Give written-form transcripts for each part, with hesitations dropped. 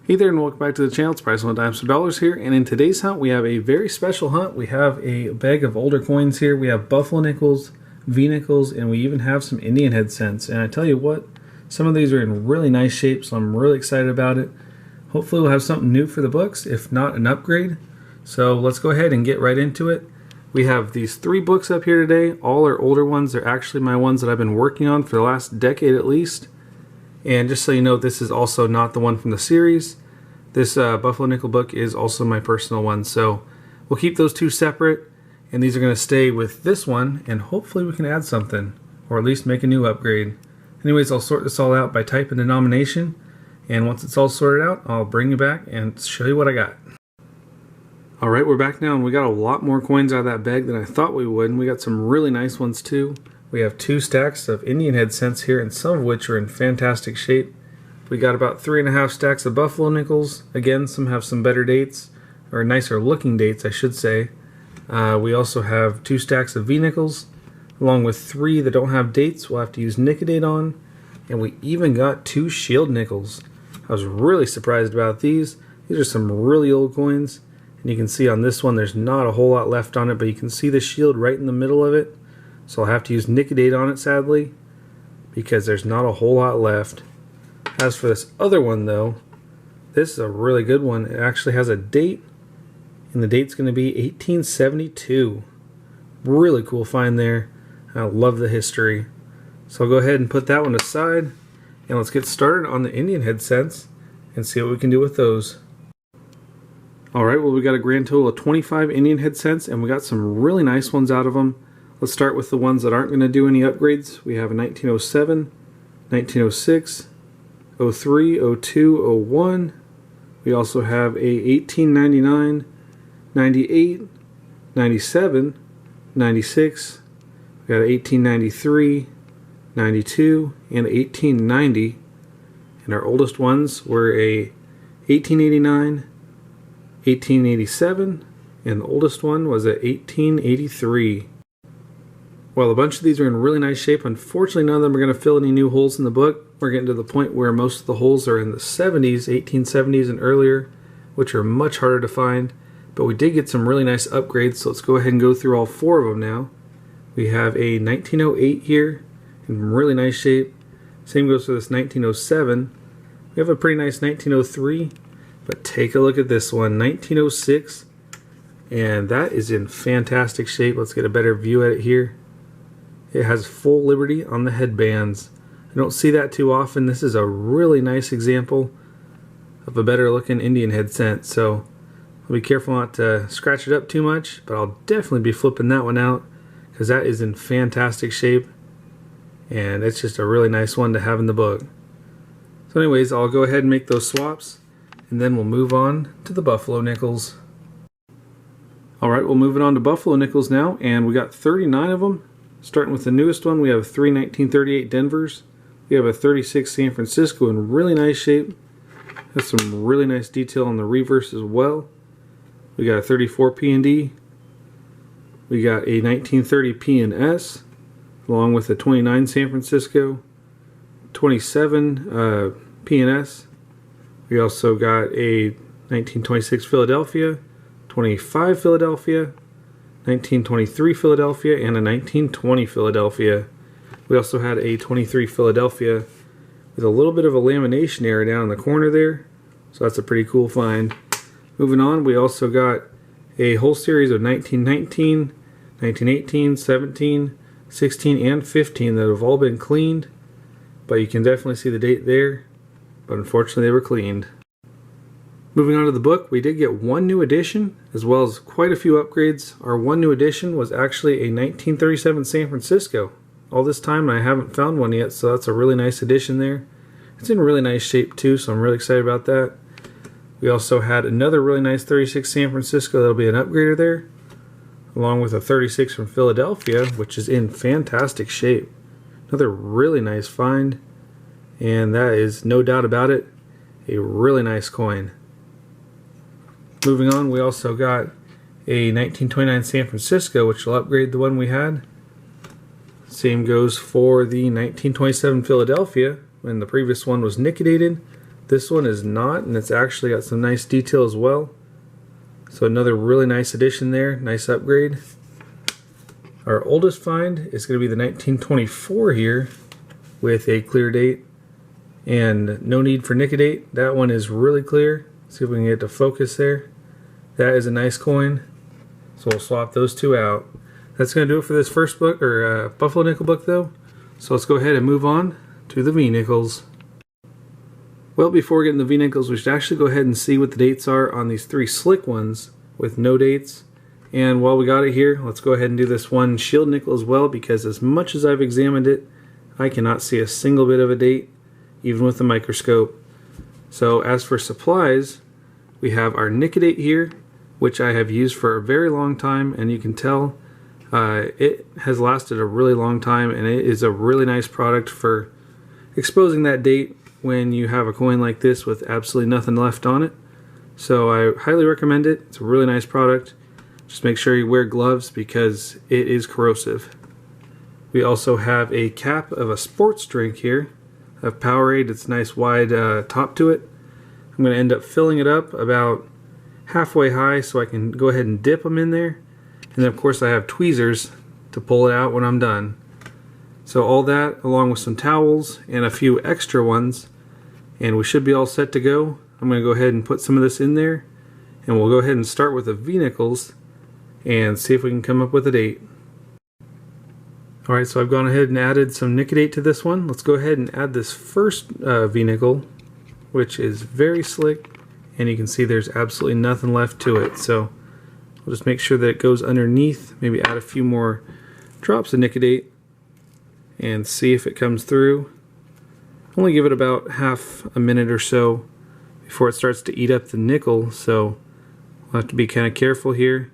Hey there and welcome back to the channel. It's Price on Dimes for Dollars here, and in today's hunt we have a very special hunt. We have a bag of older coins here. We have buffalo nickels, V-nickels, and we even have some Indian head cents. And I tell you what, some of these are in really nice shape, so I'm really excited about it. Hopefully we'll have something new for the books, if not an upgrade. So let's go ahead and get right into it. We have these 3 books up here today. All are older ones. They're actually my ones that I've been working on for the last decade at least. And just so you know, this is also not the one from the series. This Buffalo Nickel book is also my personal one. So we'll keep those 2 separate. And these are going to stay with this one. And hopefully we can add something. Or at least make a new upgrade. Anyways, I'll sort this all out by type and denomination. And once it's all sorted out, I'll bring you back and show you what I got. Alright, we're back now. And we got a lot more coins out of that bag than I thought we would. And we got some really nice ones too. We have 2 stacks of Indian head cents here, and some of which are in fantastic shape. We got about 3.5 stacks of buffalo nickels. Again, some have some better dates, or nicer looking dates, I should say. We also have 2 stacks of V-nickels, along with 3 that don't have dates we'll have to use Nicodate on. And we even got 2 shield nickels. I was really surprised about these. These are some really old coins. And you can see on this one there's not a whole lot left on it, but you can see the shield right in the middle of it. So I'll have to use Nicodate on it, sadly, because there's not a whole lot left. As for this other one, though, this is a really good one. It actually has a date, and the date's going to be 1872. Really cool find there. I love the history. So I'll go ahead and put that one aside, and let's get started on the Indian head cents and see what we can do with those. Alright, well, we got a grand total of 25 Indian head cents, and we got some really nice ones out of them. Let's start with the ones that aren't going to do any upgrades. We have a 1907, 1906, 03, 02, 01. We also have a 1899, 98, 97, 96. We got a 1893, 92, and 1890. And our oldest ones were a 1889, 1887, and the oldest one was a 1883. Well, a bunch of these are in really nice shape. Unfortunately, none of them are going to fill any new holes in the book. We're getting to the point where most of the holes are in the 70s, 1870s and earlier, which are much harder to find. But we did get some really nice upgrades, so let's go ahead and go through all 4 of them now. We have a 1908 here in really nice shape. Same goes for this 1907. We have a pretty nice 1903, but take a look at this one, 1906, and that is in fantastic shape. Let's get a better view at it here. It has full liberty on the headbands. I don't see that too often. This is a really nice example of a better looking Indian head cent. So I'll be careful not to scratch it up too much, but I'll definitely be flipping that one out because that is in fantastic shape. And it's just a really nice one to have in the book. So anyways, I'll go ahead and make those swaps, and then we'll move on to the buffalo nickels. Alright, we'll move it on to buffalo nickels now, and we got 39 of them. Starting with the newest one, we have 3 1938 Denvers. We have a 36 San Francisco in really nice shape. Has some really nice detail on the reverse as well. We got a 34 P&D. We got a 1930 P&S, along with a 29 San Francisco, 27 P&S. We also got a 1926 Philadelphia, 25 Philadelphia, 1923 Philadelphia, and a 1920 Philadelphia. We also had a 23 Philadelphia with a little bit of a lamination error down in the corner there, so that's a pretty cool find. Moving on, we also got a whole series of 1919, 1918, 17, 16, and 15 that have all been cleaned, but you can definitely see the date there, but unfortunately they were cleaned. Moving on to the book, we did get 1 new edition, as well as quite a few upgrades. Our 1 new edition was actually a 1937 San Francisco. All this time, I haven't found one yet, so that's a really nice edition there. It's in really nice shape too, so I'm really excited about that. We also had another really nice 36 San Francisco that'll be an upgrader there, along with a 36 from Philadelphia, which is in fantastic shape. Another really nice find, and that is no doubt about it, a really nice coin. Moving on, we also got a 1929 San Francisco, which will upgrade the one we had. Same goes for the 1927 Philadelphia, when the previous one was nickedated. This one is not, and it's actually got some nice detail as well. So another really nice addition there, nice upgrade. Our oldest find is going to be the 1924 here with a clear date and no need for nicodate. That one is really clear. See if we can get to focus there. That is a nice coin. So we'll swap those two out. That's going to do it for this first book, or Buffalo Nickel book though. So let's go ahead and move on to the V-Nickels. Well, before getting the V-Nickels, we should actually go ahead and see what the dates are on these three slick ones with no dates. And while we got it here, let's go ahead and do this one shield nickel as well, because as much as I've examined it, I cannot see a single bit of a date, even with the microscope. So as for supplies, we have our nicodate here, which I have used for a very long time, and you can tell it has lasted a really long time, and it is a really nice product for exposing that date when you have a coin like this with absolutely nothing left on it. So I highly recommend it. It's a really nice product. Just make sure you wear gloves because it is corrosive. We also have a cap of a sports drink here of Powerade. It's a nice wide top to it. I'm going to end up filling it up about halfway high so I can go ahead and dip them in there. And then of course I have tweezers to pull it out when I'm done. So all that along with some towels and a few extra ones, and we should be all set to go. I'm going to go ahead and put some of this in there, and we'll go ahead and start with the V-Nickels and see if we can come up with a date. Alright, so I've gone ahead and added some nicodate to this one. Let's go ahead and add this first V-Nickel, which is very slick, and you can see there's absolutely nothing left to it. So we'll just make sure that it goes underneath, maybe add a few more drops of nicodate and see if it comes through. Only give it about half a minute or so before it starts to eat up the nickel, so we'll have to be kind of careful here.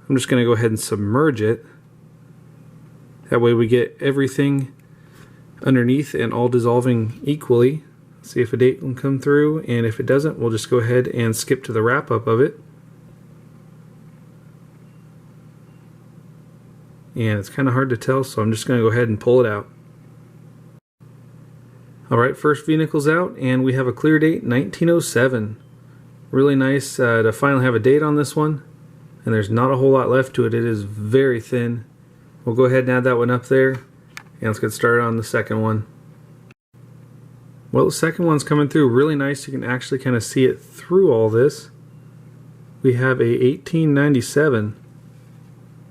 I'm just going to go ahead and submerge it. That way we get everything underneath and all dissolving equally. See if a date will come through, and if it doesn't, we'll just go ahead and skip to the wrap up of it. And it's kind of hard to tell, so I'm just going to go ahead and pull it out. Alright, first V-Nickel's out, and we have a clear date, 1907. Really nice to finally have a date on this one, and there's not a whole lot left to it. It is very thin. We'll go ahead and add that one up there, and let's get started on the second one. Well, the second one's coming through really nice. You can actually kind of see it through all this. We have a 1897.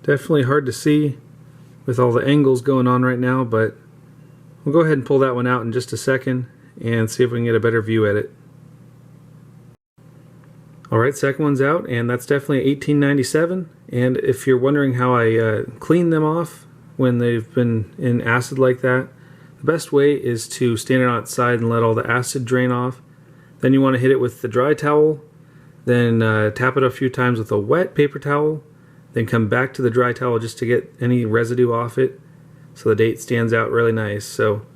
Definitely hard to see with all the angles going on right now, but we'll go ahead and pull that one out in just a second and see if we can get a better view at it. Alright, second one's out, and that's definitely 1897. And if you're wondering how I clean them off when they've been in acid like that, the best way is to stand it outside and let all the acid drain off. Then you want to hit it with the dry towel, then tap it a few times with a wet paper towel, then come back to the dry towel just to get any residue off it so the date stands out really nice. So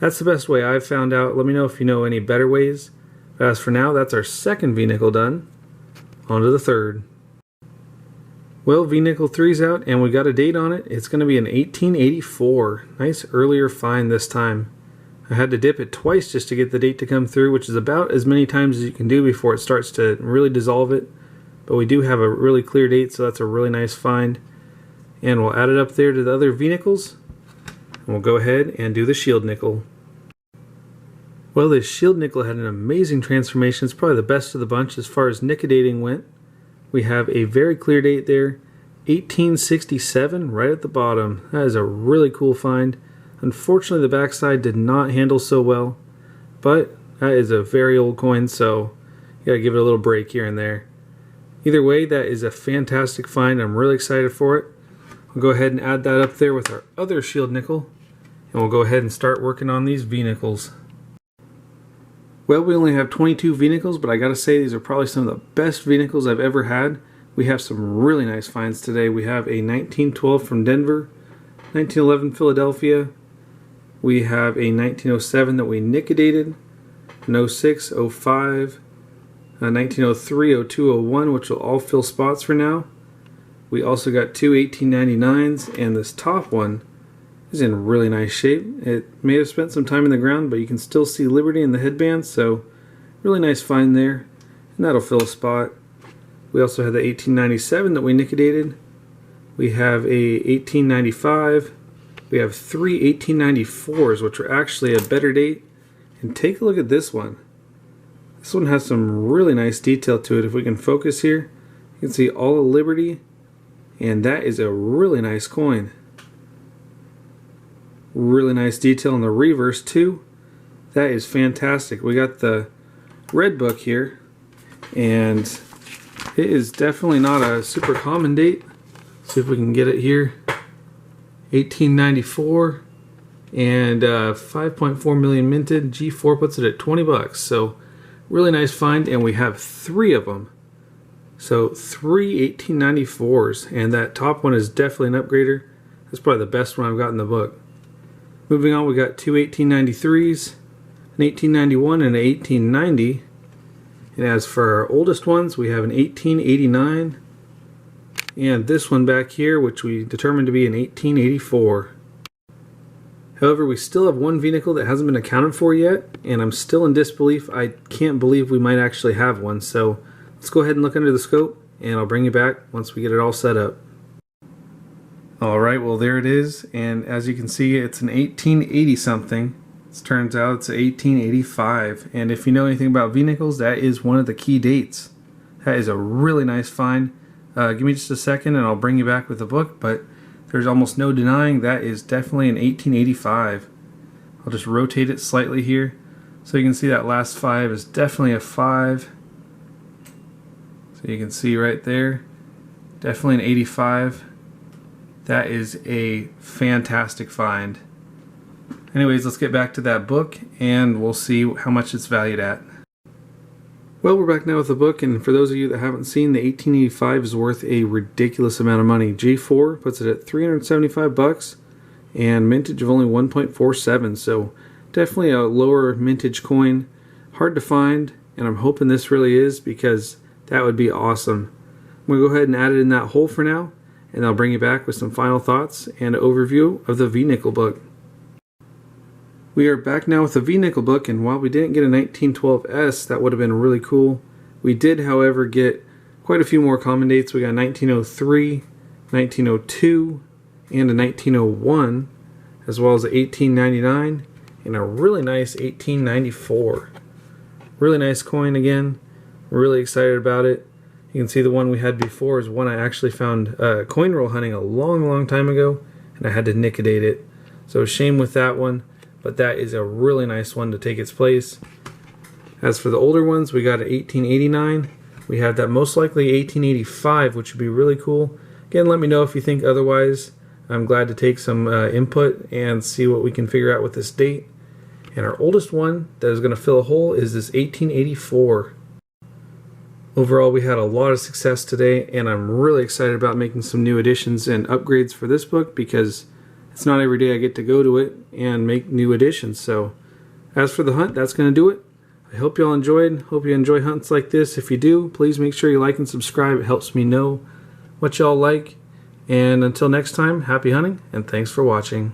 that's the best way I've found out. Let me know if you know any better ways. But as for now, that's our second V-Nickel done. On to the third. Well, V-Nickel 3's out, and we got a date on it. It's going to be an 1884. Nice earlier find this time. I had to dip it twice just to get the date to come through, which is about as many times as you can do before it starts to really dissolve it. But we do have a really clear date, so that's a really nice find. And we'll add it up there to the other V-Nickels. And we'll go ahead and do the shield nickel. Well, this shield nickel had an amazing transformation. It's probably the best of the bunch as far as nicodating went. We have a very clear date there, 1867, right at the bottom. That is a really cool find. Unfortunately, the backside did not handle so well, but that is a very old coin, so you gotta give it a little break here and there. Either way, that is a fantastic find. I'm really excited for it. We'll go ahead and add that up there with our other shield nickel, and we'll go ahead and start working on these V-Nickels. Well, we only have 22 V-Nickels, but I gotta say these are probably some of the best V-Nickels I've ever had. We have some really nice finds today. We have a 1912 from Denver, 1911 Philadelphia. We have a 1907 that we nicodated, an 06, 05, 1903, 02, 01, which will all fill spots for now. We also got two 1899s, and this top one is in really nice shape. It may have spent some time in the ground, but you can still see Liberty in the headband, so Really nice find there, and that'll fill a spot. We also have the 1897 that we liquidated. We have a 1895. We have three 1894s, which are actually a better date. And take a look at this one. This one has some really nice detail to it. If we can focus here, you can see all of Liberty, and that is a really nice coin. Really nice detail in the reverse too. That is fantastic. We got the red book here, and it is definitely not a super common date. See if we can get it here. 1894 and 5.4 million minted. G4 puts it at 20 bucks. So really nice find, and we have three of them. So three 1894s, and that top one is definitely an upgrader. That's probably the best one I've got in the book. Moving on, we got two 1893s, an 1891 and an 1890. And as for our oldest ones, we have an 1889 and this one back here, which we determined to be an 1884. However, we still have one vehicle that hasn't been accounted for yet, and I'm still in disbelief. I can't believe we might actually have one. So let's go ahead and look under the scope, and I'll bring you back once we get it all set up. Alright, well there it is, and as you can see, it's an 1880 something. It turns out it's 1885, and if you know anything about vehicles, that is one of the key dates. That is a really nice find. Give me just a second and I'll bring you back with the book, but there's almost no denying that is definitely an 1885. I'll just rotate it slightly here so you can see that last 5 is definitely a 5. So you can see right there, definitely an 85. That is a fantastic find. Anyways, let's get back to that book and we'll see how much it's valued at. Well, we're back now with the book, and for those of you that haven't seen, the 1885 is worth a ridiculous amount of money. G4 puts it at 375 bucks and mintage of only 1.47, so definitely a lower mintage coin. Hard to find, and I'm hoping this really is, because that would be awesome. I'm going to go ahead and add it in that hole for now, and I'll bring you back with some final thoughts and an overview of the V-Nickel book. We are back now with the V-Nickel book, and while we didn't get a 1912S, that would have been really cool. We did, however, get quite a few more common dates. We got 1903, 1902, and a 1901, as well as a 1899, and a really nice 1894. Really nice coin again. Really excited about it. You can see the one we had before is one I actually found coin roll hunting a long time ago, and I had to liquidate it. So shame with that one, but that is a really nice one to take its place. As for the older ones, we got an 1889. We have that most likely 1885, which would be really cool. Again, let me know if you think otherwise. I'm glad to take some input and see what we can figure out with this date. And our oldest one that is going to fill a hole is this 1884. Overall, we had a lot of success today, and I'm really excited about making some new additions and upgrades for this book, because it's not every day I get to go to it and make new additions. So as for the hunt, that's going to do it. I hope y'all enjoyed. Hope you enjoy hunts like this. If you do, please make sure you like and subscribe. It helps me know what y'all like. And until next time, happy hunting, and thanks for watching.